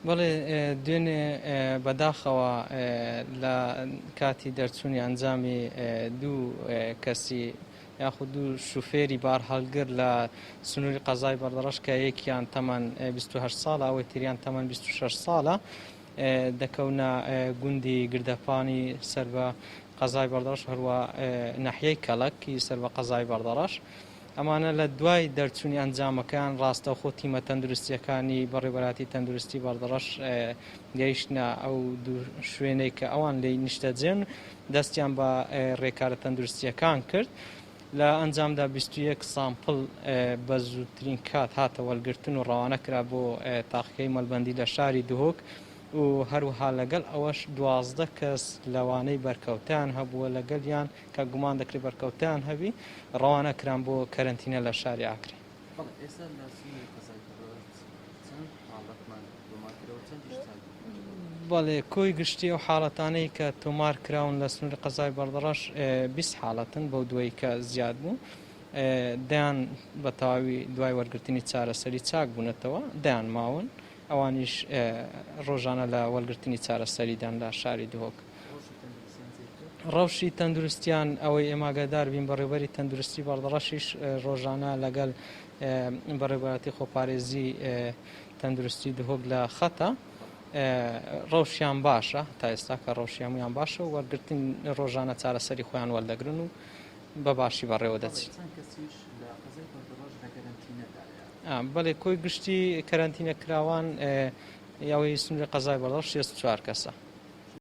بەڵێ دوێنێ بەداخەوە لە کاتی دەرچوونی ئەنجامی دوو کەسی یاخود دوو شوفێری بار هەڵگر لە سنووری قەزای بەردەڕەش کە یەکیان تەمەن 28 ساڵە ئەوەی تریان تەمەن 26 ساڵە دەکەونە گوندی گردەپانی سەر بە قەزای بەردەڕەش هەروە ناحیەی کەڵەکی سەر بە قەزای بەردەڕەش ئەمانە لە دوای دەرچوونی ئەنجامەکان ڕاستەوخۆ تیمە تەندروستیەکانی بەڕێوەبەراتی تەندروستی بەردەڕەش گەیشتە ئەو دوو شوێنەی کە ئەوان لی نیشتەجێن دەستیان بە ڕێکارە تەندروستیەکان کرد لە ئەنجامدا 21 سامپڵ بە زووترین کات هاتە وەلگرتن و ڕەوانە کرا بۆ تاقیکەی مەلبەندی لە شاری دهۆک و هەروها لەگەڵ ئەوەش 12 کەس لەوانەی بەرکەوتیان هەبووە لەگەڵیان کە گومان دەکرێت بەرکەوتیان هەبی ڕەوانە کران بۆ کەرەنتینە لە شاری ئاکری. بەڵێ کۆی گشتی و حاڵەتانەی کە تۆمار کراون لە سنووری قەزای بەردەڕەش 20 حاڵەتن بەو دوایی کە زیاد بوو دەیان بە تەواوی دوای وەرگرتنی چارەسەری چاک بوونەتەوە دەیان ماون ئەوانیش ڕۆژانە لە وەرگرتنی چارەسەریدان لە شاری دهۆک. ڕەوشی تەندروستیان ئەوەی ئێماگادار بین بەڕێوەبەری تەندروستی بەردەڕەشیش ڕۆژانە لەگەڵ بەڕێوەبەراتی خۆپارێزی تەندروستی دهۆک لە خەتە ڕەوشیان باشە تا ئێستا کە ڕەوشیانیان باشە و وەرگرتن ڕۆژانە چارەسەری خۆیان وەردەگرن و بە باشی بەڕێوە دەچێت. بەڵێ کۆی گشتی کەرەنتینە کراوان یاوەی سنووری قەزای بەردەڕەش 64 کەسە.